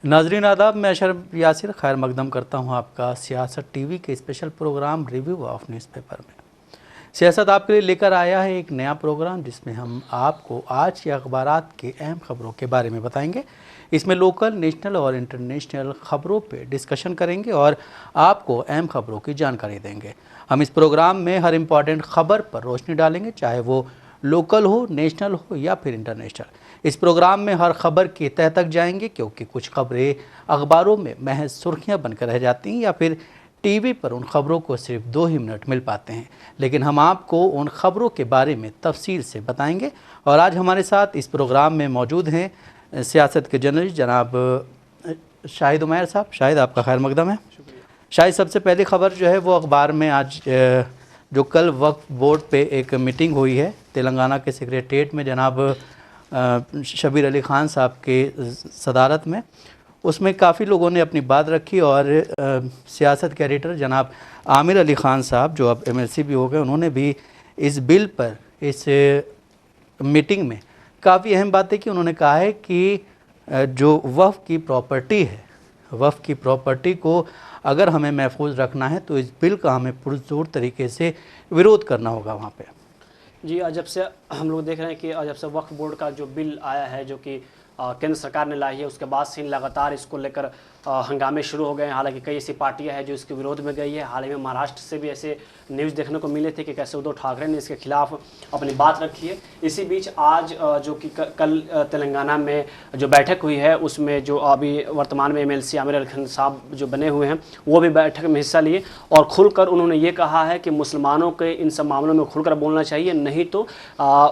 नाजरीन आदाब, मैं अशरफ यासिर खैर मकदम करता हूँ आपका सियासत टीवी के special program review of newspaper में। सियासत आपके लिए लेकर आया है एक नया प्रोग्राम जिसमें हम आपको आज के अखबारात के अहम खबरों के बारे में बताएंगे। इसमें लोकल, नेशनल और इंटरनेशनल खबरों पे डिस्कशन करेंगे और आपको अहम खबरों की जानकारी देंगे। हम इस प्रोग्राम में हर इम्पॉर्टेंट खबर पर रोशनी डालेंगे, चाहे वो लोकल हो, नेशनल हो या फिर इंटरनेशनल। इस प्रोग्राम में हर खबर की तह तक जाएंगे, क्योंकि कुछ खबरें अखबारों में महज सुर्खियां बनकर रह जाती हैं या फिर टीवी पर उन खबरों को सिर्फ 2 ही मिनट मिल पाते हैं। लेकिन हम आपको उन खबरों के बारे में तफसील से बताएंगे। और आज हमारे साथ इस प्रोग्राम में मौजूद हैं सियासत के जर्नलिस्ट जनाब शाहिद उमैर साहब। शाहिद, आपका खैर मकदम है। शाहिद, सबसे पहली खबर जो है वो अखबार में आज जो कल वक्फ बोर्ड पे एक मीटिंग हुई है तेलंगाना के सेक्रेटेरिएट में जनाब शबीर अली ख़ान साहब के सदारत में, उसमें काफ़ी लोगों ने अपनी बात रखी और सियासत के एडिटर जनाब आमिर अली ख़ान साहब, जो अब MLC भी हो गए, उन्होंने भी इस बिल पर इस मीटिंग में काफ़ी अहम बातें की। उन्होंने कहा है कि जो वक्फ की प्रॉपर्टी है, वक्फ की प्रॉपर्टी को अगर हमें महफूज रखना है तो इस बिल का हमें पुरजोर तरीके से विरोध करना होगा वहाँ पे। जी, जब से हम लोग देख रहे हैं कि जब से वक्फ बोर्ड का जो बिल आया है, जो कि केंद्र सरकार ने लाई है, उसके बाद से लगातार इसको लेकर हंगामे शुरू हो गए हैं। हालांकि कई ऐसी पार्टियां हैं जो इसके विरोध में गई है। हाल ही में महाराष्ट्र से भी ऐसे न्यूज़ देखने को मिले थे कि कैसे उद्धव ठाकरे ने इसके खिलाफ अपनी बात रखी है। इसी बीच आज जो कि कल तेलंगाना में जो बैठक हुई है, उसमें जो अभी वर्तमान में MLC आमिर अली खान साहब जो बने हुए हैं, वो भी बैठक में हिस्सा लिए और खुलकर उन्होंने ये कहा है कि मुसलमानों के इन सब मामलों में खुलकर बोलना चाहिए, नहीं तो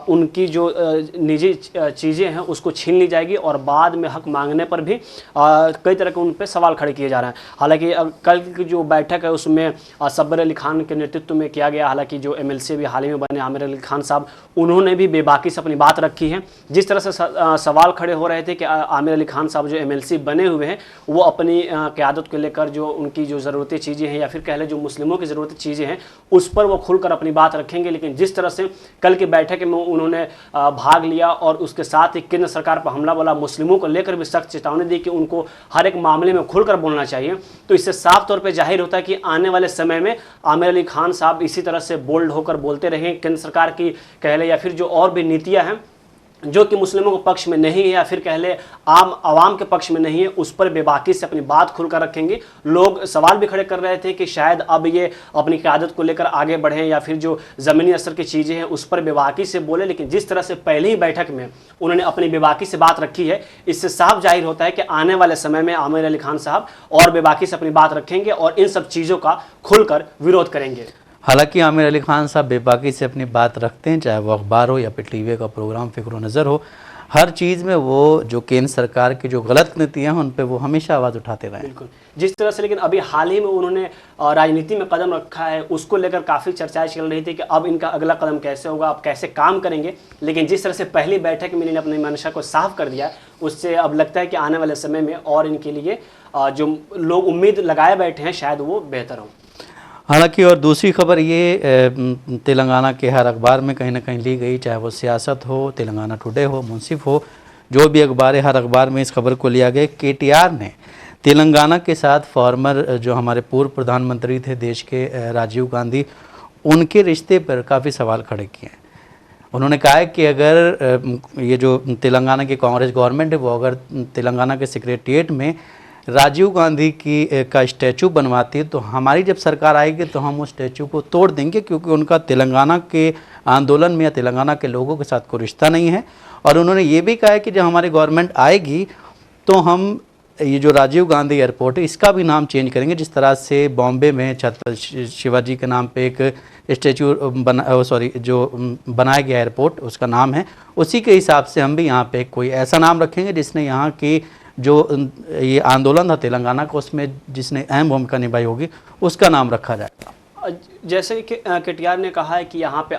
उनकी जो निजी चीज़ें हैं उसको छीन ली जाएगी और बाद में हक मांगने पर भी कई तरह के उन पे सवाल खड़े किए जा रहे हैं। हालांकि कल की जो बैठक है उसमें शब्बीर अली खान के नेतृत्व में किया गया। हालांकि जो MLC भी हाल ही में बने आमिर अली खान साहब, उन्होंने भी बेबाकी से अपनी बात रखी है। जिस तरह से सवाल खड़े हो रहे थे कि आमिर अली खान साहब जो MLC बने हुए हैं, वो अपनी क़यादत को लेकर जो उनकी जो ज़रूरती चीज़ें हैं या फिर कह लें जो मुस्लिमों की ज़रूरती चीज़ें हैं, उस पर वो खुलकर अपनी बात रखेंगे। लेकिन जिस तरह से कल की बैठक में उन्होंने भाग लिया और उसके साथ ही केंद्र सरकार पर हमला बोला, मुस्लिमों को लेकर भी सख्त चेतावनी दी कि उनको हर एक मामले में खुलकर बोलना चाहिए, तो इससे साफ तौर पे जाहिर होता है कि आने वाले समय में आमिर अली खान साहब इसी तरह से बोल्ड होकर बोलते रहें। केंद्र सरकार की कह ले या फिर जो और भी नीतियां हैं जो कि मुस्लिमों के पक्ष में नहीं है या फिर कह ले आम आवाम के पक्ष में नहीं है, उस पर बेबाकी से अपनी बात खुलकर रखेंगे। लोग सवाल भी खड़े कर रहे थे कि शायद अब ये अपनी क़यादत को लेकर आगे बढ़ें या फिर जो ज़मीनी असर की चीज़ें हैं उस पर बेबाकी से बोले। लेकिन जिस तरह से पहली ही बैठक में उन्होंने अपनी बेबाकी से बात रखी है, इससे साफ जाहिर होता है कि आने वाले समय में आमिर अली खान साहब और बेबाकी से अपनी बात रखेंगे और इन सब चीज़ों का खुलकर विरोध करेंगे। हालांकि आमिर अली खान साहब बेबाकी से अपनी बात रखते हैं, चाहे वो अखबार हो या फिर टीवी का प्रोग्राम फ़िक्र नज़र हो, हर चीज़ में वो जो केंद्र सरकार की जो गलत नीतियाँ हैं उन पे वो हमेशा आवाज़ उठाते रहे। बिल्कुल जिस तरह से, लेकिन अभी हाल ही में उन्होंने राजनीति में कदम रखा है, उसको लेकर काफ़ी चर्चाएं चल रही थी कि अब इनका अगला कदम कैसे होगा, अब कैसे काम करेंगे। लेकिन जिस तरह से पहली बैठक में इन्होंने अपनी मंशा को साफ कर दिया, उससे अब लगता है कि आने वाले समय में और इनके लिए जो लोग उम्मीद लगाए बैठे हैं शायद वो बेहतर हो। हालांकि और दूसरी खबर ये तेलंगाना के हर अखबार में कहीं ना कहीं ली गई, चाहे वो सियासत हो, तेलंगाना टुडे हो, मुंसिफ हो, जो भी अखबार है, हर अखबार में इस खबर को लिया गया। KTR ने तेलंगाना के साथ फॉर्मर जो हमारे पूर्व प्रधानमंत्री थे देश के राजीव गांधी, उनके रिश्ते पर काफ़ी सवाल खड़े किए हैं। उन्होंने कहा है कि अगर ये जो तेलंगाना की कांग्रेस गवर्नमेंट है वो अगर तेलंगाना के सेक्रेटेरिएट में राजीव गांधी का स्टैचू बनवाती है तो हमारी जब सरकार आएगी तो हम उस स्टैचू को तोड़ देंगे, क्योंकि उनका तेलंगाना के आंदोलन में या तेलंगाना के लोगों के साथ कोई रिश्ता नहीं है। और उन्होंने ये भी कहा है कि जब हमारी गवर्नमेंट आएगी तो हम ये जो राजीव गांधी एयरपोर्ट है इसका भी नाम चेंज करेंगे। जिस तरह से बॉम्बे में छत्रपति शिवाजी के नाम पे एक स्टैचू जो बनाया गया एयरपोर्ट उसका नाम है, उसी के हिसाब से हम भी यहाँ पे कोई ऐसा नाम रखेंगे जिसने यहाँ की जो ये आंदोलन था तेलंगाना का उसमें जिसने अहम भूमिका निभाई होगी उसका नाम रखा जाएगा। जैसे कि KTR ने कहा है कि यहाँ पे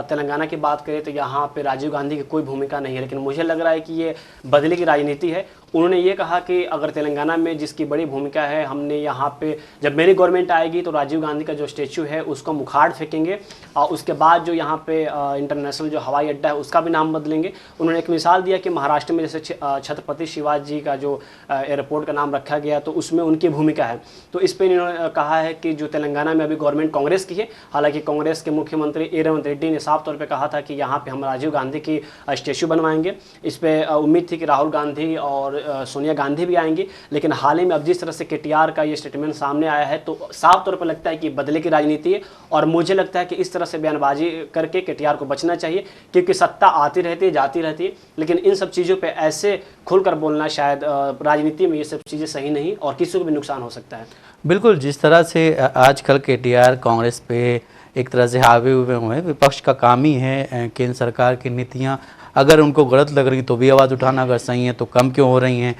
तेलंगाना की बात करें तो यहाँ पे राजीव गांधी की कोई भूमिका नहीं है, लेकिन मुझे लग रहा है कि ये बदले की राजनीति है उन्होंने ये कहा कि अगर तेलंगाना में जिसकी बड़ी भूमिका है, हमने यहाँ पे जब मेरी गवर्नमेंट आएगी तो राजीव गांधी का जो स्टेचू है उसको मुखाड़ फेंकेंगे और उसके बाद जो यहाँ पे इंटरनेशनल जो हवाई अड्डा है उसका भी नाम बदलेंगे। उन्होंने एक मिसाल दिया कि महाराष्ट्र में जैसे छत्रपति शिवाजी का जो एयरपोर्ट का नाम रखा गया तो उसमें उनकी भूमिका है। तो इस पर इन्होंने कहा है कि जो तेलंगाना में अभी गवर्नमेंट कांग्रेस की है, हालांकि कांग्रेस के मुख्यमंत्री रेवंत रेड्डी ने साफ तौर पर कहा था कि यहाँ पे हम राजीव गांधी की स्टेचू बनवाएंगे। इस पर उम्मीद थी कि राहुल गांधी और सोनिया गांधी भी आएंगी, लेकिन हाल ही में अब जिस तरह से केटीआर का ये स्टेटमेंट सामने आया है तो साफ तौर पर लगता है कि बदले की राजनीति है। और मुझे लगता है कि इस तरह से बयानबाजी करके केटीआर को बचना चाहिए, क्योंकि सत्ता आती रहती है जाती रहती है, लेकिन इन सब चीज़ों पे ऐसे खुलकर बोलना शायद राजनीति में ये सब चीज़ें सही नहीं और किसी को भी नुकसान हो सकता है। बिल्कुल, जिस तरह से आजकल केटीआर कांग्रेस पे एक तरह से हावी हुए हैं, विपक्ष का काम ही है केंद्र सरकार की नीतियाँ अगर उनको गलत लग रही तो भी आवाज़ उठाना, अगर सही है तो कम क्यों हो रही हैं।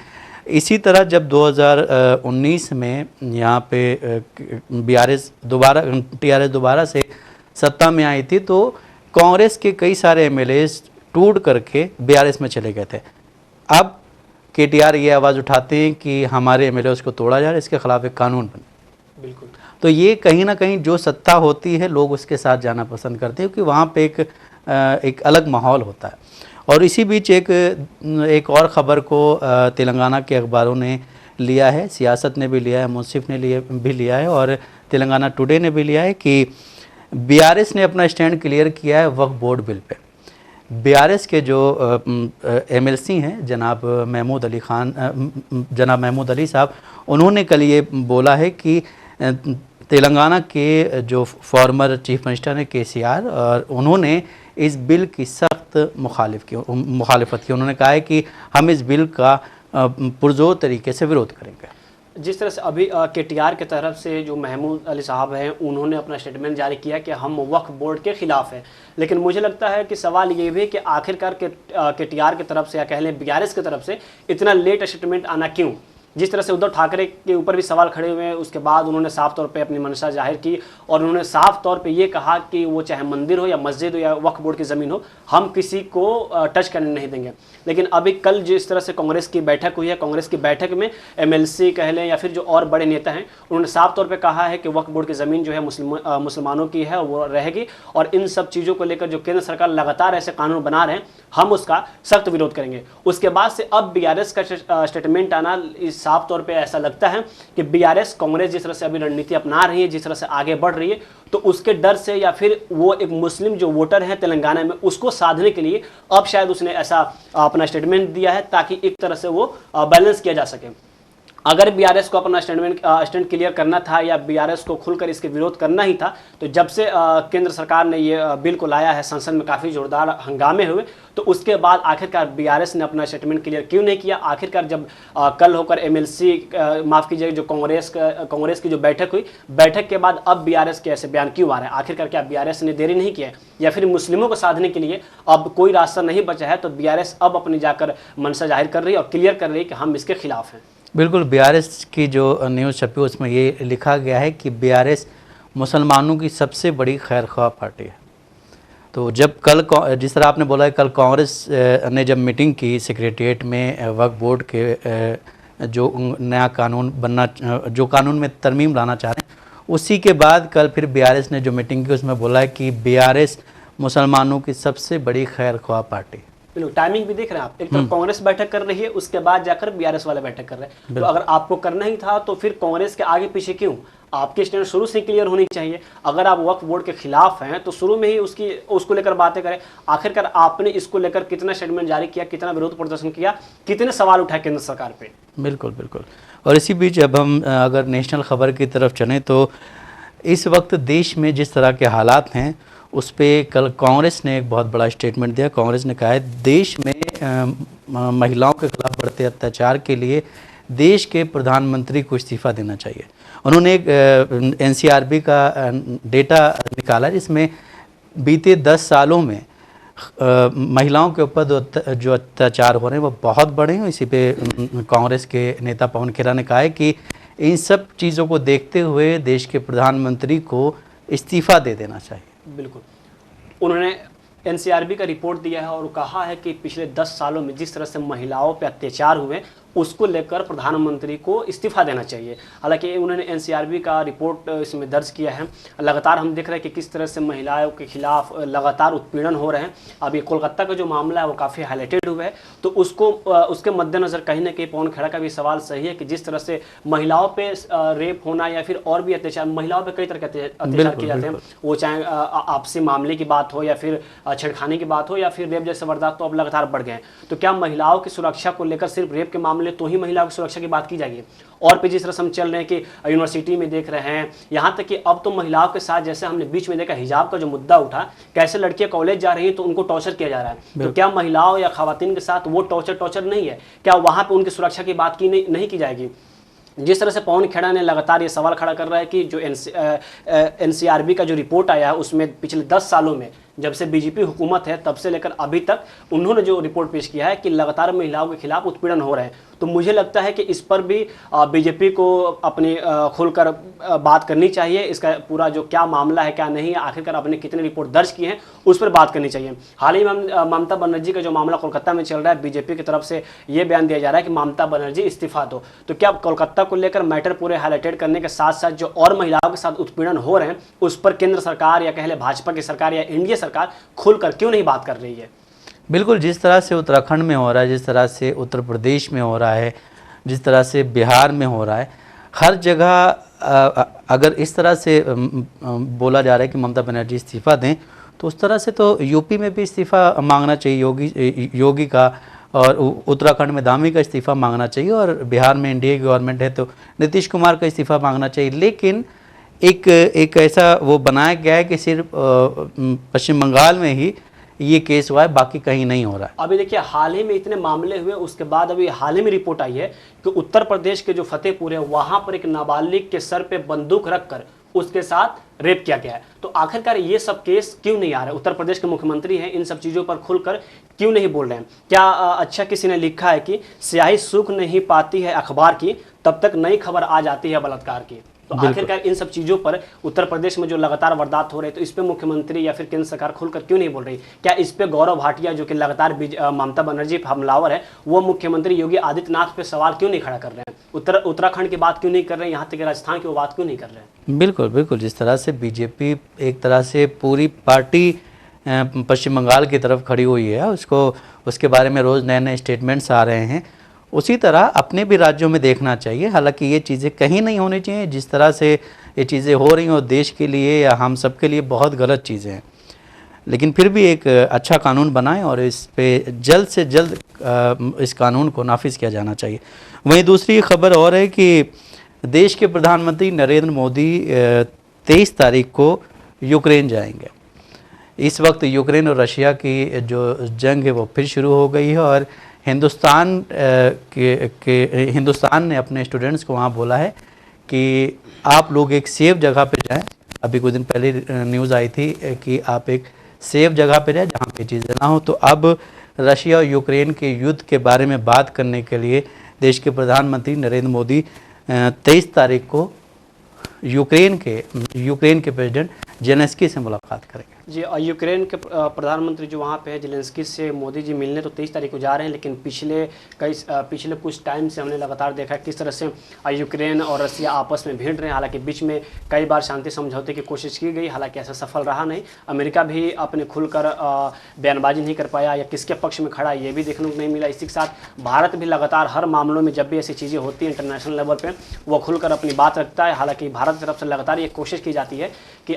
इसी तरह जब 2019 में यहाँ पे टीआरएस दोबारा से सत्ता में आई थी तो कांग्रेस के कई सारे एमएलएज टूट करके बीआरएस में चले गए थे। अब केटीआर ये आवाज़ उठाते हैं कि हमारे एमएलएज को तोड़ा जा रहा है, इसके खिलाफ एक कानून बने। बिल्कुल, तो ये कहीं ना कहीं जो सत्ता होती है लोग उसके साथ जाना पसंद करते हैं, क्योंकि वहाँ पे एक अलग माहौल होता है। और इसी बीच एक और ख़बर को तेलंगाना के अखबारों ने लिया है, सियासत ने भी लिया है, मुंसिफ ने भी लिया है और तेलंगाना टुडे ने भी लिया है कि बीआरएस ने अपना स्टैंड क्लियर किया है वक्फ बोर्ड बिल पे। बीआरएस के जो एमएलसी हैं जनाब महमूद अली साहब, उन्होंने कल ये बोला है कि तेलंगाना के जो फॉर्मर चीफ मिनिस्टर हैं केसीआर, और उन्होंने इस बिल की सख्त मुखालिफत की। उन्होंने कहा है कि हम इस बिल का पुरजोर तरीके से विरोध करेंगे। जिस तरह से अभी केटीआर की तरफ से जो महमूद अली साहब हैं उन्होंने अपना स्टेटमेंट जारी किया कि हम वक्फ बोर्ड के खिलाफ हैं, लेकिन मुझे लगता है कि सवाल ये भी है कि आखिरकार केटीआर की तरफ से या कह लें बीआरएस की तरफ से इतना लेट स्टेटमेंट आना क्यों। जिस तरह से उद्धव ठाकरे के ऊपर भी सवाल खड़े हुए हैं, उसके बाद उन्होंने साफ तौर पे अपनी मंशा जाहिर की और उन्होंने साफ तौर पे ये कहा कि वो चाहे मंदिर हो या मस्जिद हो या वक्फ बोर्ड की ज़मीन हो, हम किसी को टच करने नहीं देंगे। लेकिन अभी कल जिस तरह से कांग्रेस की बैठक हुई है, कांग्रेस की बैठक में एमएलसी कह लें या फिर जो और बड़े नेता हैं, उन्होंने साफ तौर पर कहा है कि वक्फ बोर्ड की ज़मीन जो है मुसलमानों की है, वो रहेगी और इन सब चीज़ों को लेकर जो केंद्र सरकार लगातार ऐसे कानून बना रहे हैं, हम उसका सख्त विरोध करेंगे। उसके बाद से अब बीआरएस का स्टेटमेंट आना, साफ तौर पे ऐसा लगता है कि बीआरएस कांग्रेस जिस तरह से अभी रणनीति अपना रही है, जिस तरह से आगे बढ़ रही है, तो उसके डर से या फिर वो एक मुस्लिम जो वोटर है तेलंगाना में उसको साधने के लिए अब शायद उसने ऐसा अपना स्टेटमेंट दिया है ताकि एक तरह से वो बैलेंस किया जा सके। अगर बीआरएस को अपना स्टैंड क्लियर करना था या बीआरएस को खुलकर इसके विरोध करना ही था, तो जब से केंद्र सरकार ने ये बिल को लाया है, संसद में काफ़ी जोरदार हंगामे हुए, तो उसके बाद आखिरकार बीआरएस ने अपना स्टेटमेंट क्लियर क्यों नहीं किया। आखिरकार जब कल होकर एमएलसी माफ़ कीजिए जो कांग्रेस की जो बैठक हुई, बैठक के बाद अब बीआरएस के ऐसे बयान क्यों आ रहे हैं। आखिरकार क्या बीआरएस ने देरी नहीं किया है या फिर मुस्लिमों को साधने के लिए अब कोई रास्ता नहीं बचा है, तो बीआरएस अब अपनी जाकर मंशा जाहिर कर रही है और क्लियर कर रही है कि हम इसके खिलाफ हैं। बिल्कुल, बीआरएस की जो न्यूज़ छपी उसमें ये लिखा गया है कि बीआरएस मुसलमानों की सबसे बड़ी खैरख्वाह पार्टी है। तो जब कल जिस तरह आपने बोला है, कल कांग्रेस ने जब मीटिंग की सेक्रेटेरिएट में वक्फ बोर्ड के जो नया कानून बनना, जो कानून में तरमीम लाना चाह रहे हैं, उसी के बाद कल फिर बीआरएस ने जो मीटिंग की उसमें बोला है कि बीआरएस मुसलमानों की सबसे बड़ी खैरख्वाह पार्टी। बिल्कुल, टाइमिंग भी देख रहे हैं आप, एक तरफ कांग्रेस बैठक कर रही है, उसके बाद जाकर बीआरएस वाले बैठक कर रहे हैं। तो अगर आपको करना ही था तो फिर कांग्रेस के आगे पीछे क्यों? आपकी स्टैंड शुरू से क्लियर होनी चाहिए। अगर आप वक्फ बोर्ड के खिलाफ हैं तो शुरू में ही उसको लेकर बातें करें। आखिरकार आपने इसको लेकर कितना स्टेटमेंट जारी किया, कितना विरोध प्रदर्शन किया, कितने सवाल उठाए केंद्र सरकार पे। बिल्कुल बिल्कुल। और इसी बीच अब हम अगर नेशनल खबर की तरफ चलें तो इस वक्त देश में जिस तरह के हालात हैं उस पर कल कांग्रेस ने एक बहुत बड़ा स्टेटमेंट दिया। कांग्रेस ने कहा है देश में महिलाओं के खिलाफ बढ़ते अत्याचार के लिए देश के प्रधानमंत्री को इस्तीफ़ा देना चाहिए। उन्होंने एक एनसीआरबी का डेटा निकाला जिसमें बीते 10 सालों में महिलाओं के ऊपर जो अत्याचार हो रहे हैं वो बहुत बड़े हैं। इसी पे कांग्रेस के नेता पवन खेरा ने कहा है कि इन सब चीज़ों को देखते हुए देश के प्रधानमंत्री को इस्तीफ़ा दे देना चाहिए। बिल्कुल, उन्होंने एनसीआरबी का रिपोर्ट दिया है और कहा है कि पिछले 10 सालों में जिस तरह से महिलाओं पे अत्याचार हुए उसको लेकर प्रधानमंत्री को इस्तीफा देना चाहिए। हालांकि उन्होंने एनसीआरबी का रिपोर्ट इसमें दर्ज किया है। लगातार हम देख रहे हैं कि किस तरह से महिलाओं के खिलाफ लगातार उत्पीड़न हो रहे हैं। अब ये कोलकाता का जो मामला है वो काफ़ी हाईलाइटेड हुआ है, तो उसके मद्देनजर कहीं ना कहीं पवन खेड़ा का भी सवाल सही है कि जिस तरह से महिलाओं पे रेप होना या फिर और भी अत्याचार, महिलाओं पे कई तरह के अत्याचार किए जाते हैं, वो चाहे आपसी मामले की बात हो या फिर छेड़खानी की बात हो या फिर रेप जैसे वारदात, तो अब लगातार बढ़ गए। तो क्या महिलाओं की सुरक्षा को लेकर सिर्फ रेप के मामले तो ही महिलाओं की सुरक्षा की बात की जाएगी? और पे जिस तरह से हम चल रहे हैं कि यूनिवर्सिटी में देख रहे हैं, यहाँ तक कि अब तो महिलाओं के साथ, जैसे हमने बीच में देखा हिजाब का जो मुद्दा उठा, कैसे लड़कियां कॉलेज जा रही हैं तो उनको टॉर्चर किया जा रहा है। तो क्या महिलाओं या खवातीन के साथ वो टॉर्चर नहीं है? क्या वहाँ पे उनकी सुरक्षा की बात की नहीं की जाएगी? जिस तरह से पवन खेड़ा ने लगातार ये सवाल खड़ा कर रहा है कि जो एनसीआरबी का जो रिपोर्ट आया है उसमें पिछले 10 सालों में जब से बीजेपी हुकूमत है तब से लेकर अभी तक उन्होंने जो रिपोर्ट पेश किया है कि लगातार महिलाओं के खिलाफ उत्पीड़न हो रहे हैं। तो मुझे लगता है कि इस पर भी बीजेपी को अपनी खुलकर बात करनी चाहिए। इसका पूरा जो क्या मामला है क्या नहीं है, आखिरकार अपने कितने रिपोर्ट दर्ज किए हैं उस पर बात करनी चाहिए। हाल ही में ममता बनर्जी का जो मामला कोलकाता में चल रहा है, बीजेपी की तरफ से ये बयान दिया जा रहा है कि ममता बनर्जी इस्तीफा दो। तो क्या कोलकाता को लेकर मैटर पूरे हाईलाइटेड करने के साथ साथ जो और महिलाओं के साथ उत्पीड़न हो रहे हैं उस पर केंद्र सरकार या कह ले भाजपा की सरकार या एनडीए सरकार खुलकर क्यों नहीं बात कर रही है? बिल्कुल, जिस तरह से उत्तराखंड में हो रहा है, जिस तरह से उत्तर प्रदेश में हो रहा है, जिस तरह से बिहार में हो रहा है, हर जगह अगर इस तरह से बोला जा रहा है कि ममता बनर्जी इस्तीफ़ा दें, तो उस तरह से तो यूपी में भी इस्तीफ़ा मांगना चाहिए योगी का, और उत्तराखंड में धामी का इस्तीफ़ा मांगना चाहिए, और बिहार में एनडीए की गवर्नमेंट है तो नीतीश कुमार का इस्तीफ़ा मांगना चाहिए। लेकिन एक ऐसा वो बनाया गया है कि सिर्फ पश्चिम बंगाल में ही ये केस हुआ है, बाकी कहीं नहीं हो रहा है। अभी देखिए हाल ही में इतने मामले हुए, उसके बाद अभी हाल ही में रिपोर्ट आई है कि उत्तर प्रदेश के जो फतेहपुर है वहां पर एक नाबालिग के सर पे बंदूक रखकर उसके साथ रेप किया गया है। तो आखिरकार ये सब केस क्यों नहीं आ रहे? उत्तर प्रदेश के मुख्यमंत्री हैं, इन सब चीजों पर खुलकर क्यों नहीं बोल रहे हैं? क्या अच्छा किसी ने लिखा है कि स्याही सूख नहीं पाती है अखबार की, तब तक नई खबर आ जाती है बलात्कार की। तो आखिरकार इन सब चीज़ों पर उत्तर प्रदेश में जो लगातार वारदात हो रहे हैं, तो इस पे मुख्यमंत्री या फिर केंद्र सरकार खुलकर क्यों नहीं बोल रही? क्या इस पे गौरव भाटिया जो कि लगातार ममता बनर्जी हमलावर है, वो मुख्यमंत्री योगी आदित्यनाथ पे सवाल क्यों नहीं खड़ा कर रहे हैं? उत्तराखंड की बात क्यों नहीं कर रहे हैं? यहाँ तक राजस्थान की वो बात क्यों नहीं कर रहे हैं? बिल्कुल बिल्कुल, जिस तरह से बीजेपी एक तरह से पूरी पार्टी पश्चिम बंगाल की तरफ खड़ी हुई है, उसके बारे में रोज़ नए नए स्टेटमेंट्स आ रहे हैं, उसी तरह अपने भी राज्यों में देखना चाहिए। हालांकि ये चीज़ें कहीं नहीं होनी चाहिए, जिस तरह से ये चीज़ें हो रही हैं देश के लिए या हम सब के लिए बहुत गलत चीज़ें हैं। लेकिन फिर भी एक अच्छा कानून बनाएं और इस पे जल्द से जल्द इस कानून को नाफिज किया जाना चाहिए। वहीं दूसरी खबर और है कि देश के प्रधानमंत्री नरेंद्र मोदी 23 तारीख को यूक्रेन जाएंगे। इस वक्त यूक्रेन और रशिया की जो जंग है वो फिर शुरू हो गई है, और हिंदुस्तान ने अपने स्टूडेंट्स को वहाँ बोला है कि आप लोग एक सेफ जगह पे जाएं। अभी कुछ दिन पहले न्यूज़ आई थी कि आप एक सेफ जगह पे जाएं जहाँ पे चीज़ें ना हो। तो अब रशिया और यूक्रेन के युद्ध के बारे में बात करने के लिए देश के प्रधानमंत्री नरेंद्र मोदी 23 तारीख को यूक्रेन के प्रेसिडेंट जेलेंस्की से मुलाकात करेंगे। जी, यूक्रेन के प्रधानमंत्री जो वहाँ पे है जेलेंस्की से मोदी जी मिलने तो 23 तारीख को जा रहे हैं, लेकिन पिछले कुछ टाइम से हमने लगातार देखा है किस तरह से यूक्रेन और रसिया आपस में भिड़ रहे हैं। हालांकि बीच में कई बार शांति समझौते की कोशिश की गई, हालांकि ऐसा सफल रहा नहीं। अमेरिका भी अपने खुलकर बयानबाजी नहीं कर पाया या किसके पक्ष में खड़ा ये भी देखने को नहीं मिला। इसी के साथ भारत भी लगातार हर मामलों में जब भी ऐसी चीज़ें होती हैं इंटरनेशनल लेवल पर वो खुलकर अपनी बात रखता है। हालांकि भारत की तरफ से लगातार ये कोशिश की जाती है कि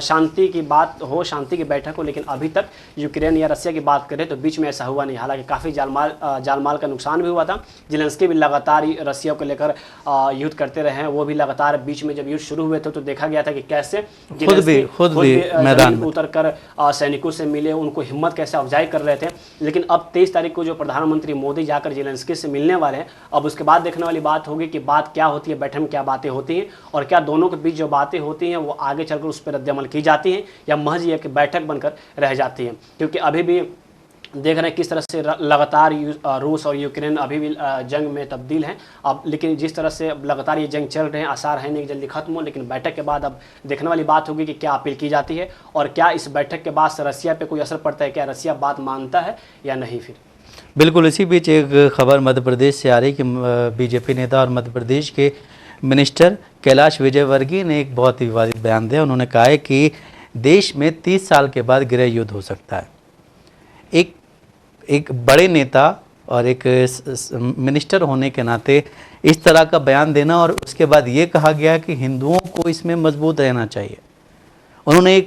शांति की बात हो, शांति की बैठक हो, लेकिन अभी तक यूक्रेन या रसिया की बात करें तो बीच में ऐसा हुआ नहीं। हालांकि काफ़ी जालमाल का नुकसान भी हुआ था। जेलेंस्की भी लगातार रसिया को लेकर युद्ध करते रहे हैं। वो भी लगातार बीच में जब युद्ध शुरू हुए थे तो देखा गया था कि कैसे खुद भी मैदान में उतर कर सैनिकों से मिले, उनको हिम्मत कैसे अफजाई कर रहे थे। लेकिन अब 23 तारीख को जो प्रधानमंत्री मोदी जाकर जेलेंस्की से मिलने वाले हैं, अब उसके बाद देखने वाली बात होगी कि बात क्या होती है, बैठक में क्या बातें होती हैं, और क्या दोनों के बीच जो बातें होती हैं वो आगे चलकर उस पर रद्द-ए-अमल की जाती हैं या महज ये कि बैठक बनकर रह जाती हैं। क्योंकि अभी भी देख रहे हैं किस तरह से लगातार रूस और यूक्रेन अभी भी जंग में तब्दील हैं। अब लेकिन जिस तरह से लगातार ये जंग चल रहे हैं, आसार है नहीं जल्दी खत्म हो, लेकिन बैठक के बाद अब देखने वाली बात होगी कि क्या अपील की जाती है और क्या इस बैठक के बाद रसिया पे कोई असर पड़ता है, क्या रसिया बात मानता है या नहीं। फिर बिल्कुल, इसी बीच एक खबर मध्य प्रदेश से आ रही कि बीजेपी नेता और मध्य प्रदेश के मिनिस्टर कैलाश विजयवर्गीय ने एक बहुत ही विवादित बयान दिया। उन्होंने कहा है कि देश में 30 साल के बाद गृह युद्ध हो सकता है। एक एक बड़े नेता और एक मिनिस्टर होने के नाते इस तरह का बयान देना, और उसके बाद ये कहा गया कि हिंदुओं को इसमें मजबूत रहना चाहिए। उन्होंने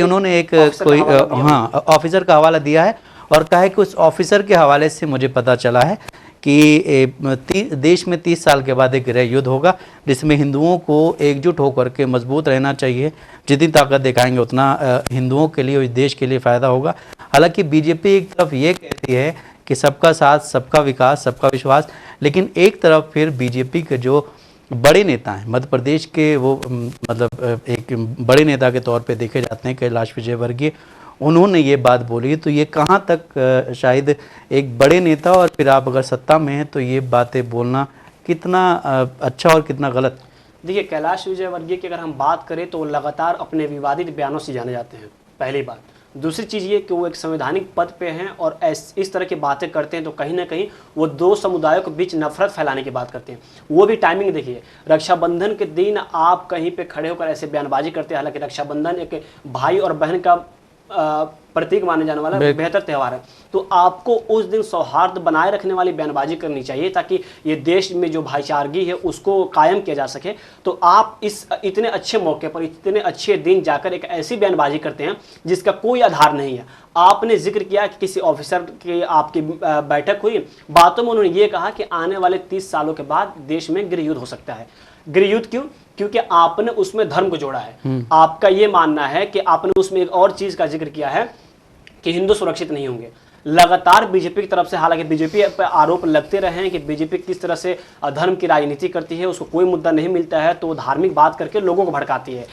उन्होंने एक कोई ऑफिसर का हवाला दिया है और कहा है कि उस ऑफिसर के हवाले से मुझे पता चला है कि देश में 30 साल के बाद एक गृह युद्ध होगा, जिसमें हिंदुओं को एकजुट होकर के मजबूत रहना चाहिए। जितनी ताकत दिखाएंगे उतना हिंदुओं के लिए और इस देश के लिए फ़ायदा होगा। हालांकि बीजेपी एक तरफ ये कहती है कि सबका साथ, सबका विकास, सबका विश्वास, लेकिन एक तरफ फिर बीजेपी के जो बड़े नेता हैं मध्य प्रदेश के, वो मतलब एक बड़े नेता के तौर पे देखे जाते हैं कैलाश विजयवर्गीय, उन्होंने ये बात बोली। तो ये कहाँ तक शायद एक बड़े नेता और फिर आप अगर सत्ता में हैं तो ये बातें बोलना कितना अच्छा और कितना गलत? देखिए, कैलाश विजयवर्गीय की अगर हम बात करें तो वो लगातार अपने विवादित बयानों से जाने जाते हैं, पहली बात। दूसरी चीज़ ये कि वो एक संवैधानिक पद पे हैं और इस तरह की बातें करते हैं तो कहीं ना कहीं वो दो समुदायों के बीच नफरत फैलाने की बात करते हैं। वो भी टाइमिंग देखिए, रक्षाबंधन के दिन आप कहीं पे खड़े होकर ऐसे बयानबाजी करते हैं। हालांकि रक्षाबंधन एक भाई और बहन का प्रतीक माने जाने वाला बेहतर त्यौहार है, तो आपको उस दिन सौहार्द बनाए रखने वाली बयानबाजी करनी चाहिए ताकि ये देश में जो भाईचारगी है उसको कायम किया जा सके। तो आप इस इतने अच्छे मौके पर, इतने अच्छे दिन जाकर एक ऐसी बयानबाजी करते हैं जिसका कोई आधार नहीं है। आपने जिक्र किया कि किसी ऑफिसर की आपकी बैठक हुई, बातों में उन्होंने ये कहा कि आने वाले 30 सालों के बाद देश में गृह युद्ध हो सकता है। गृह युद्ध क्यों? क्योंकि आपने उसमें धर्म को जोड़ा है। आपका ये मानना है कि आपने उसमें एक और चीज का जिक्र किया है कि हिंदू सुरक्षित नहीं होंगे। लगातार बीजेपी की तरफ से, हालांकि बीजेपी पर आरोप लगते रहे हैं कि बीजेपी किस तरह से धर्म की राजनीति करती है, उसको कोई मुद्दा नहीं मिलता है तो धार्मिक बात करके लोगों को भड़काती है।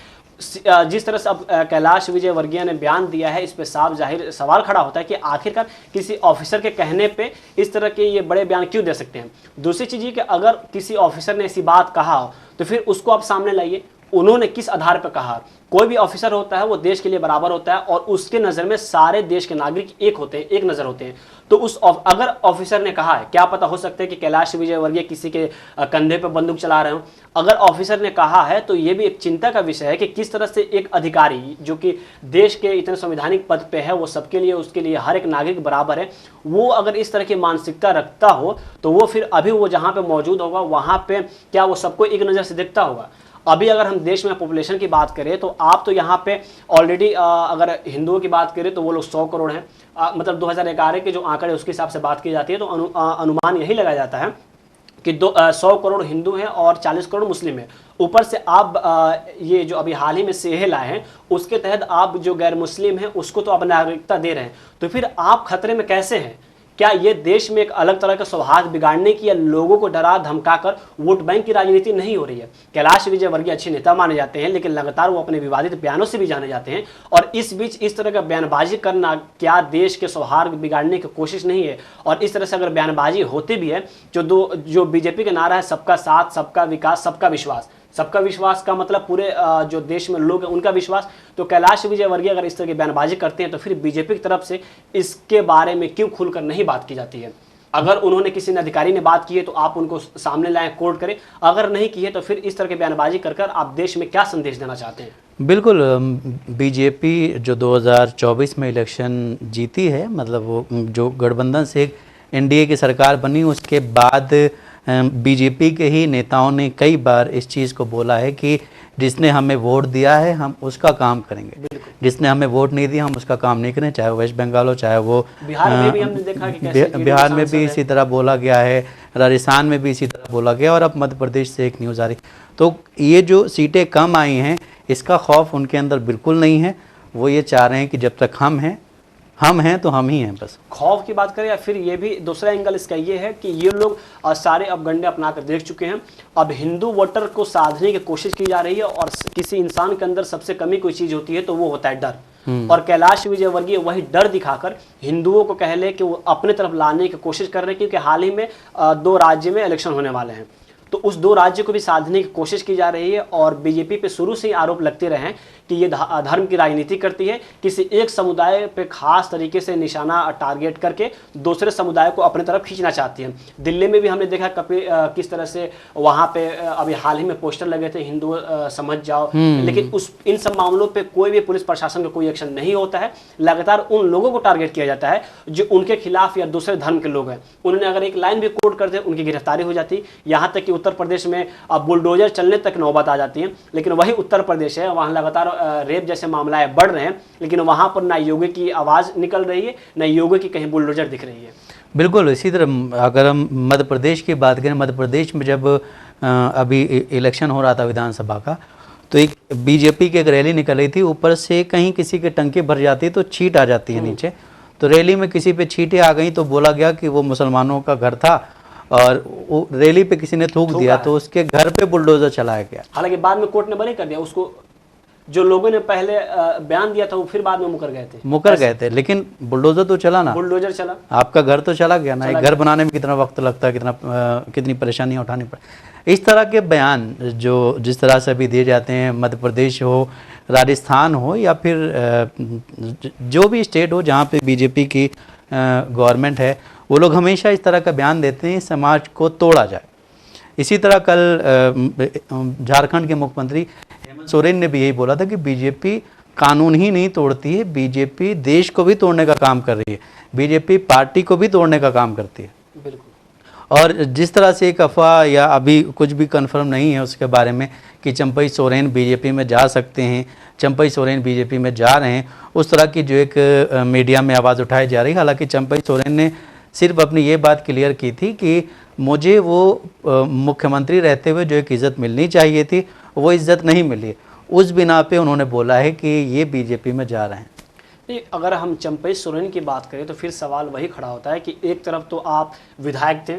जिस तरह से अब कैलाश विजयवर्गीय ने बयान दिया है, इस पे साफ जाहिर सवाल खड़ा होता है कि आखिरकार किसी ऑफिसर के कहने पे इस तरह के ये बड़े बयान क्यों दे सकते हैं। दूसरी चीज़ ये कि अगर किसी ऑफिसर ने ऐसी बात कहा हो तो फिर उसको आप सामने लाइए, उन्होंने किस आधार पर कहा। कोई भी ऑफिसर होता है वो देश के लिए बराबर होता है और उसके नज़र में सारे देश के नागरिक एक होते हैं, एक नज़र होते हैं। तो अगर ऑफिसर ने कहा है, क्या पता हो सकता है कि कैलाश विजयवर्गीय किसी के कंधे पर बंदूक चला रहे हो, अगर ऑफिसर ने कहा है तो ये भी एक चिंता का विषय है कि किस तरह से एक अधिकारी जो कि देश के इतने संवैधानिक पद पे है, वो सबके लिए, उसके लिए हर एक नागरिक बराबर है, वो अगर इस तरह की मानसिकता रखता हो तो वो फिर अभी वो जहाँ पे मौजूद होगा वहाँ पे क्या वो सबको एक नज़र से देखता होगा। अभी अगर हम देश में पॉपुलेशन की बात करें तो आप तो यहाँ पे ऑलरेडी अगर हिंदुओं की बात करें तो वो लोग 100 करोड़ हैं। मतलब 2011 के जो आंकड़े उसके हिसाब से बात की जाती है तो अनुमान यही लगाया जाता है कि 100 करोड़ हिंदू हैं और 40 करोड़ मुस्लिम हैं। ऊपर से आप ये जो अभी हाल ही में सीएए लाए हैं उसके तहत आप जो गैर मुस्लिम हैं उसको तो आप नागरिकता दे रहे हैं, तो फिर आप खतरे में कैसे हैं? क्या ये देश में एक अलग तरह का सौहार्द बिगाड़ने की या लोगों को डरा धमकाकर वोट बैंक की राजनीति नहीं हो रही है? कैलाश विजयवर्गीय अच्छे नेता माने जाते हैं लेकिन लगातार वो अपने विवादित बयानों से भी जाने जाते हैं, और इस बीच इस तरह का बयानबाजी करना क्या देश के सौहार्द बिगाड़ने की कोशिश नहीं है? और इस तरह से अगर बयानबाजी होती भी है, जो बीजेपी का नारा है सबका साथ, सबका विकास, सबका विश्वास, सबका विश्वास का मतलब पूरे जो देश में लोग हैं उनका विश्वास, तो कैलाश विजयवर्गीय अगर इस तरह की बयानबाजी करते हैं तो फिर बीजेपी की तरफ से इसके बारे में क्यों खुलकर नहीं बात की जाती है? अगर उन्होंने किसी अधिकारी ने बात की है तो आप उनको सामने लाएं, कोर्ट करें, अगर नहीं की है तो फिर इस तरह की बयानबाजी कर आप देश में क्या संदेश देना चाहते हैं? बिल्कुल, बीजेपी जो 2024 में इलेक्शन जीती है, मतलब वो जो गठबंधन से एक एनडीए की सरकार बनी उसके बाद बीजेपी के ही नेताओं ने कई बार इस चीज़ को बोला है कि जिसने हमें वोट दिया है हम उसका काम करेंगे, जिसने हमें वोट नहीं दिया हम उसका काम नहीं करें, चाहे वो वेस्ट बंगाल हो, चाहे वो बिहार में भी हमने देखा कि कैसे बिहार में भी इसी तरह बोला गया है, राजस्थान में भी इसी तरह बोला गया, और अब मध्य प्रदेश से एक न्यूज़ आ रही। तो ये जो सीटें कम आई हैं इसका खौफ उनके अंदर बिल्कुल नहीं है। वो ये चाह रहे हैं कि जब तक हम हैं तो हम ही हैं बस। खौफ की बात करें या फिर ये भी दूसरा एंगल इसका ये है कि ये लोग सारे अब गंडे अपना कर देख चुके हैं। अब हिंदू वोटर को साधने की कोशिश की जा रही है, और किसी इंसान के अंदर सबसे कमी कोई चीज होती है तो वो होता है डर। और कैलाश विजयवर्गीय वही डर दिखाकर हिंदुओं को कह ले कि वो अपने तरफ लाने की कोशिश कर रहे हैं, क्योंकि हाल ही में 2 राज्य में इलेक्शन होने वाले हैं, तो उस 2 राज्य को भी साधने की कोशिश की जा रही है। और बीजेपी पे शुरू से ही आरोप लगते रहे हैं कि ये धर्म की राजनीति करती है, किसी एक समुदाय पे खास तरीके से निशाना टारगेट करके दूसरे समुदाय को अपने तरफ खींचना चाहती है। दिल्ली में भी हमने देखा किस तरह से वहाँ पे अभी हाल ही में पोस्टर लगे थे, हिंदू समझ जाओ, लेकिन इन सब मामलों पे कोई भी पुलिस प्रशासन का कोई एक्शन नहीं होता है। लगातार उन लोगों को टारगेट किया जाता है जो उनके खिलाफ या दूसरे धर्म के लोग हैं। उन्होंने अगर एक लाइन भी कोट करते उनकी गिरफ्तारी हो जाती। यहाँ तक कि उत्तर प्रदेश में अब बुलडोजर चलने तक नौबत आ जाती है। लेकिन वही उत्तर प्रदेश है, वहाँ लगातार रेप जैसे मामलाएं बढ़ रहे हैं, लेकिन वहाँ पर ना योगी की आवाज़ निकल रही है, ना योगी की कहीं बुलडोजर दिख रही है। बिल्कुल। इसी तरह अगर हम मध्य प्रदेश की बात करें, मध्य प्रदेश में जब अभी इलेक्शन हो रहा था विधानसभा का, तो एक बीजेपी की एक रैली निकल रही थी, ऊपर से कहीं किसी के टंकी भर जाती है तो छींट आ जाती है नीचे। तो रैली में किसी पे छींटें आ गई तो बोला गया कि वो मुसलमानों का घर था और वो रैली पे किसी ने थूक दिया तो उसके घर पे बुलडोजर चलाया गया। हालांकि बाद में कोर्ट ने बरी कर दिया उसको। जो लोगों ने पहले बयान दिया था वो फिर बाद में मुकर गए थे, लेकिन बुलडोजर तो चला ना, बुलडोजर चला, आपका घर तो चला गया ना। एक घर बनाने में कितना वक्त लगता है, कितनी परेशानियां उठानी पड़े। इस तरह के बयान जो जिस तरह से अभी दिए जाते हैं, मध्य प्रदेश हो, राजस्थान हो या फिर जो भी स्टेट हो जहाँ पे बीजेपी की गवर्नमेंट है, वो लोग हमेशा इस तरह का बयान देते हैं समाज को तोड़ा जाए। इसी तरह कल झारखंड के मुख्यमंत्री हेमंत सोरेन ने भी यही बोला था कि बीजेपी कानून ही नहीं तोड़ती है, बीजेपी देश को भी तोड़ने का काम कर रही है, बीजेपी पार्टी को भी तोड़ने का काम करती है। बिल्कुल। और जिस तरह से एक अफवाह या अभी कुछ भी कंफर्म नहीं है उसके बारे में कि चंपई सोरेन बीजेपी में जा सकते हैं, चंपई सोरेन बीजेपी में जा रहे हैं, उस तरह की जो एक मीडिया में आवाज़ उठाई जा रही है। हालांकि चंपई सोरेन ने सिर्फ अपनी ये बात क्लियर की थी कि मुझे वो मुख्यमंत्री रहते हुए जो एक इज़्ज़त मिलनी चाहिए थी वो इज़्ज़त नहीं मिली। उस बिना पे उन्होंने बोला है कि ये बीजेपी में जा रहे हैं। नहीं, अगर हम चंपई सोरेन की बात करें तो फिर सवाल वही खड़ा होता है कि एक तरफ तो आप विधायक थे,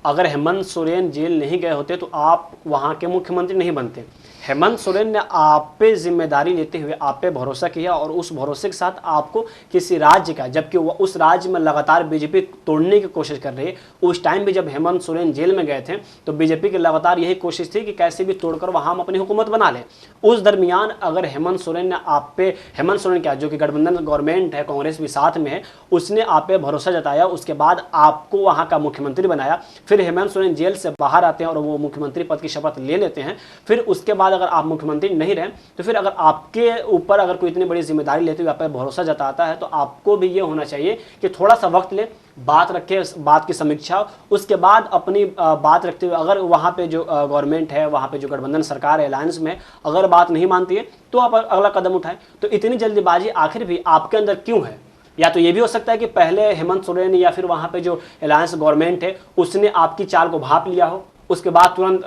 अगर हेमंत सोरेन जेल नहीं गए होते तो आप वहाँ के मुख्यमंत्री नहीं बनते। हेमंत सोरेन ने आप पे जिम्मेदारी लेते हुए आप पे भरोसा किया और उस भरोसे के साथ आपको किसी राज्य का, जबकि वो उस राज्य में लगातार बीजेपी तोड़ने की कोशिश कर रही है, उस टाइम भी जब हेमंत सोरेन जेल में गए थे तो बीजेपी की लगातार यही कोशिश थी कि कैसे भी तोड़कर वहाँ हम अपनी हुकूमत बना लें। उस दरमियान अगर हेमंत सोरेन ने आप पे, हेमंत सोरेन क्या जो कि गठबंधन गवर्नमेंट है, कांग्रेस भी साथ में है, उसने आप पे भरोसा जताया, उसके बाद आपको वहाँ का मुख्यमंत्री बनाया, फिर हेमंत सोरेन जेल से बाहर आते हैं और वो मुख्यमंत्री पद की शपथ ले लेते हैं, फिर उसके बाद अगर आप मुख्यमंत्री नहीं रहे तो फिर अगर आपके ऊपर अगर कोई इतनी बड़ी जिम्मेदारी लेते हुए आप पर भरोसा जताता है तो आपको भी ये होना चाहिए कि थोड़ा सा वक्त ले, बात रखे, बात की समीक्षा, उसके बाद अपनी बात रखते हुए अगर वहाँ पे जो गवर्नमेंट है, वहाँ पे जो गठबंधन सरकार है, अलायंस में अगर बात नहीं मानती है तो आप अगला कदम उठाएं। तो इतनी जल्दीबाजी आखिर भी आपके अंदर क्यों है? या तो ये भी हो सकता है कि पहले हेमंत सोरेन या फिर वहाँ पे जो अलायंस गवर्नमेंट है उसने आपकी चाल को भांप लिया हो, उसके बाद तुरंत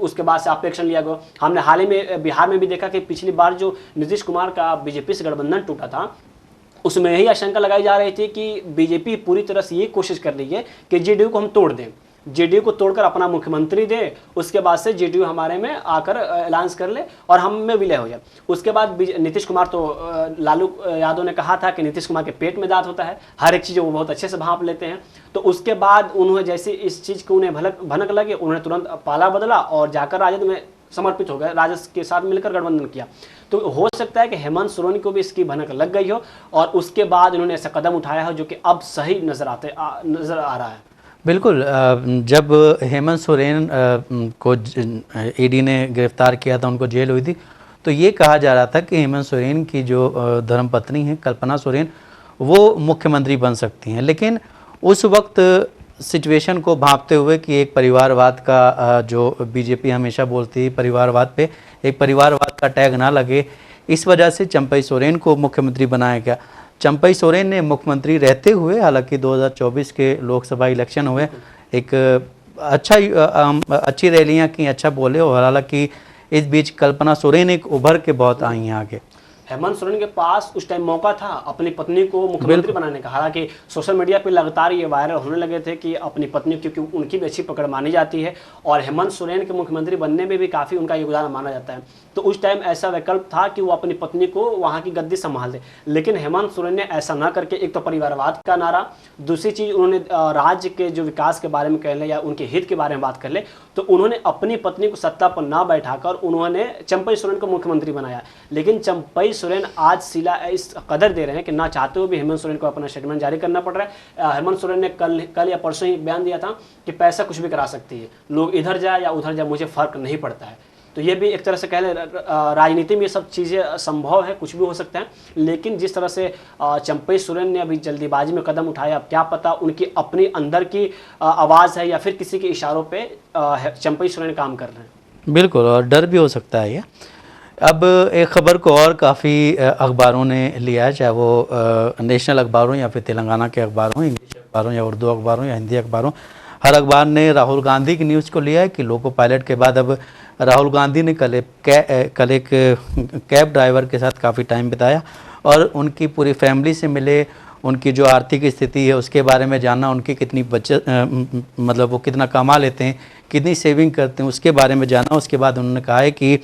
उसके बाद से आप एक्शन लिया गया। हमने हाल ही में बिहार में भी देखा कि पिछली बार जो नीतीश कुमार का बीजेपी से गठबंधन टूटा था उसमें यही आशंका लगाई जा रही थी कि बीजेपी पूरी तरह से ये कोशिश कर रही है कि जेडीयू को हम तोड़ दें, जेडीयू को तोड़कर अपना मुख्यमंत्री दे, उसके बाद से जेडीयू हमारे में आकर अलायंस कर ले और हम में विलय हो जाए। उसके बाद नीतीश कुमार तो लालू यादव ने कहा था कि नीतीश कुमार के पेट में दांत होता है, हर एक चीज़ वो बहुत अच्छे से भांप लेते हैं। तो उसके बाद उन्होंने जैसे इस चीज़ को उन्हें भनक लगे, उन्होंने तुरंत पाला बदला और जाकर राजद में समर्पित हो गए, राजद के साथ मिलकर गठबंधन किया। तो हो सकता है कि हेमंत सोरेन को भी इसकी भनक लग गई हो और उसके बाद इन्होंने ऐसा कदम उठाया हो जो कि अब सही नजर आ रहा है। बिल्कुल। जब हेमंत सोरेन को ईडी ने गिरफ्तार किया था, उनको जेल हुई थी, तो ये कहा जा रहा था कि हेमंत सोरेन की जो धर्मपत्नी है कल्पना सोरेन वो मुख्यमंत्री बन सकती हैं। लेकिन उस वक्त सिचुएशन को भांपते हुए कि एक परिवारवाद का जो बीजेपी हमेशा बोलती है परिवारवाद पे, एक परिवारवाद का टैग ना लगे, इस वजह से चंपई सोरेन को मुख्यमंत्री बनाया गया। चंपई सोरेन ने मुख्यमंत्री रहते हुए, हालांकि 2024 के लोकसभा इलेक्शन हुए, एक अच्छी रैलियां की, अच्छा बोले, और हालांकि इस बीच कल्पना सोरेन एक उभर के बहुत आई हैं आगे। हेमंत सोरेन के पास उस टाइम मौका था अपनी पत्नी को मुख्यमंत्री बनाने का। हालांकि सोशल मीडिया पे लगातार ये वायरल होने लगे थे कि अपनी पत्नी, क्योंकि उनकी भी अच्छी पकड़ मानी जाती है और हेमंत सोरेन के मुख्यमंत्री बनने में भी काफ़ी उनका योगदान माना जाता है, तो उस टाइम ऐसा विकल्प था कि वो अपनी पत्नी को वहाँ की गद्दी संभाल दे। लेकिन हेमंत सोरेन ने ऐसा न करके एक तो परिवारवाद का नारा, दूसरी चीज़ उन्होंने राज्य के जो विकास के बारे में कह लें या उनके हित के बारे में बात कर ले, तो उन्होंने अपनी पत्नी को सत्ता पर ना बैठाकर उन्होंने चंपई सोरेन को मुख्यमंत्री बनाया। लेकिन चंपई सोरेन आज सिला इस कदर दे रहे हैं कि ना चाहते हुए भी हेमंत सोरेन को अपना स्टेटमेंट जारी करना पड़ रहा है। हेमंत सोरेन ने कल या परसों ही बयान दिया था कि पैसा कुछ भी करा सकती है, लोग इधर जाए या उधर जाए, मुझे फर्क नहीं पड़ता है। तो ये भी एक तरह से कह लें राजनीति में ये सब चीज़ें संभव है, कुछ भी हो सकता है। लेकिन जिस तरह से चंपई सोरेन ने अभी जल्दीबाजी में कदम उठाया, अब क्या पता उनकी अपनी अंदर की आवाज़ है या फिर किसी के इशारों पे चंपई सोरेन काम कर रहे हैं। बिल्कुल, और डर भी हो सकता है ये। अब एक खबर को और काफ़ी अखबारों ने लिया है, चाहे वो नेशनल अखबारों या फिर तेलंगाना के अखबारों, इंग्लिश अखबारों या उर्दू अखबारों या हिंदी अखबारों, हर अखबार ने राहुल गांधी की न्यूज़ को लिया है कि लोको पायलट के बाद अब राहुल गांधी ने कल एक कैब ड्राइवर के साथ काफ़ी टाइम बिताया और उनकी पूरी फैमिली से मिले, उनकी जो आर्थिक स्थिति है उसके बारे में जानना, उनकी कितनी बचत मतलब वो कितना कमा लेते हैं, कितनी सेविंग करते हैं, उसके बारे में जाना। उसके बाद उन्होंने कहा है कि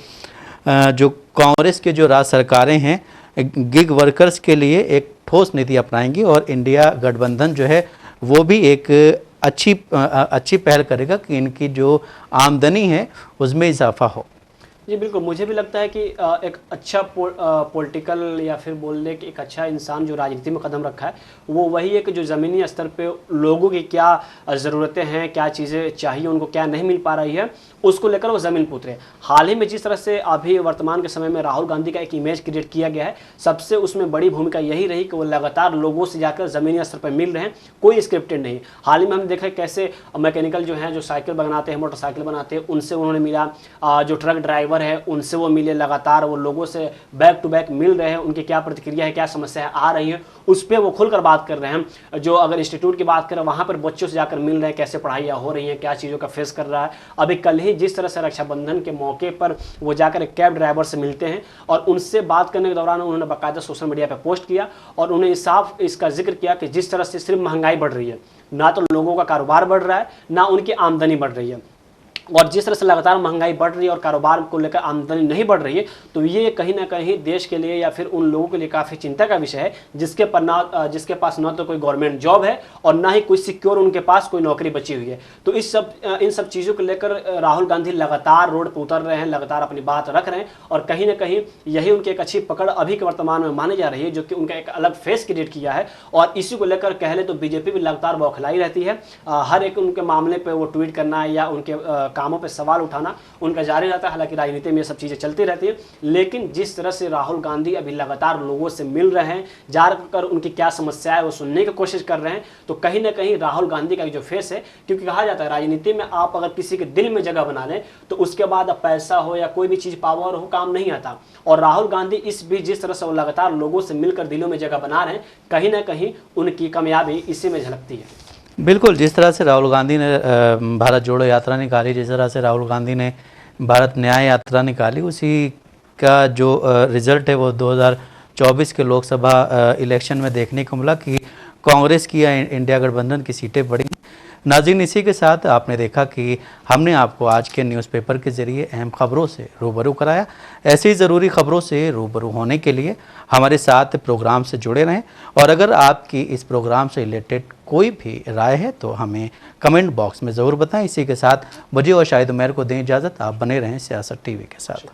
जो कांग्रेस के जो राज्य सरकारें हैं गिग वर्कर्स के लिए एक ठोस नीति अपनाएंगी और इंडिया गठबंधन जो है वो भी एक अच्छी पहल करेगा कि इनकी जो आमदनी है उसमें इजाफा हो। जी बिल्कुल, मुझे भी लगता है कि एक अच्छा पॉलिटिकल या फिर बोल लें कि एक अच्छा इंसान जो राजनीति में कदम रखा है वो वही है कि जो ज़मीनी स्तर पे लोगों की क्या ज़रूरतें हैं, क्या चीज़ें चाहिए उनको, क्या नहीं मिल पा रही है, उसको लेकर वो ज़मीन पे उतरे। हाल ही में जिस तरह से अभी वर्तमान के समय में राहुल गांधी का एक इमेज क्रिएट किया गया है, सबसे उसमें बड़ी भूमिका यही रही कि वो लगातार लोगों से जाकर ज़मीनी स्तर पर मिल रहे हैं, कोई स्क्रिप्टेड नहीं। हाल ही में हमने देखा कैसे मैकेनिकल जो हैं, जो साइकिल बनाते हैं, मोटरसाइकिल बनाते हैं, उनसे उन्होंने मिला, जो ट्रक ड्राइवर है उनसे वो मिले, लगातार वो लोगों से बैक टू बैक मिल रहे हैं, उनकी क्या प्रतिक्रिया है, क्या समस्याएं आ रही हैं, उस पर वो खुलकर बात कर रहे हैं। जो अगर इंस्टीट्यूट की बात करें वहाँ पर बच्चों से जाकर मिल रहे हैं, कैसे पढ़ाइयाँ हो रही हैं, क्या चीज़ों का फेस कर रहा है। अभी कल ही जिस तरह से रक्षाबंधन के मौके पर वो जाकर एक कैब ड्राइवर से मिलते हैं और उनसे बात करने के दौरान उन्होंने बाकायदा सोशल मीडिया पर पोस्ट किया और उन्हें साफ इसका जिक्र किया कि जिस तरह से सिर्फ महंगाई बढ़ रही है, ना तो लोगों का कारोबार बढ़ रहा है, ना उनकी आमदनी बढ़ रही है, और जिस तरह से लगातार महंगाई बढ़ रही है और कारोबार को लेकर आमदनी नहीं बढ़ रही है, तो ये कहीं ना कहीं देश के लिए या फिर उन लोगों के लिए काफ़ी चिंता का विषय है जिसके पास ना तो कोई गवर्नमेंट जॉब है और ना ही कोई सिक्योर उनके पास कोई नौकरी बची हुई है। तो इन सब चीज़ों को लेकर राहुल गांधी लगातार रोड पर उतर रहे हैं, लगातार अपनी बात रख रहे हैं और कहीं ना कहीं यही उनकी एक अच्छी पकड़ अभी के वर्तमान में मानी जा रही है, जो कि उनका एक अलग फेस क्रिएट किया है। और इसी को लेकर कह ले तो बीजेपी भी लगातार बौखलाई रहती है, हर एक उनके मामले पर वो ट्वीट करना या उनके कामों पे सवाल उठाना उनका जारी रहता है। हालांकि राजनीति में ये सब चीज़ें चलती रहती हैं, लेकिन जिस तरह से राहुल गांधी अभी लगातार लोगों से मिल रहे हैं, जाकर उनकी क्या समस्या है वो सुनने की कोशिश कर रहे हैं, तो कहीं ना कहीं राहुल गांधी का जो फेस है, क्योंकि कहा जाता है राजनीति में आप अगर किसी के दिल में जगह बना लें तो उसके बाद अब पैसा हो या कोई भी चीज़ पावर हो काम नहीं आता। और राहुल गांधी इस बीच जिस तरह से वो लगातार लोगों से मिलकर दिलों में जगह बना रहे हैं, कहीं ना कहीं उनकी कामयाबी इसी में झलकती है। बिल्कुल, जिस तरह से राहुल गांधी ने भारत जोड़ो यात्रा निकाली, जिस तरह से राहुल गांधी ने भारत न्याय यात्रा निकाली, उसी का जो रिज़ल्ट है वो 2024 के लोकसभा इलेक्शन में देखने को मिला कि कांग्रेस की या इंडिया गठबंधन की सीटें बढ़ी। नाज़रीन, इसी के साथ आपने देखा कि हमने आपको आज के न्यूज़पेपर के ज़रिए अहम खबरों से रूबरू कराया। ऐसी ज़रूरी खबरों से रूबरू होने के लिए हमारे साथ प्रोग्राम से जुड़े रहें और अगर आपकी इस प्रोग्राम से रिलेटेड कोई भी राय है तो हमें कमेंट बॉक्स में ज़रूर बताएं। इसी के साथ मुझे और शाहिद उमैर को दें इजाज़त। आप बने रहें सियासत टीवी के साथ।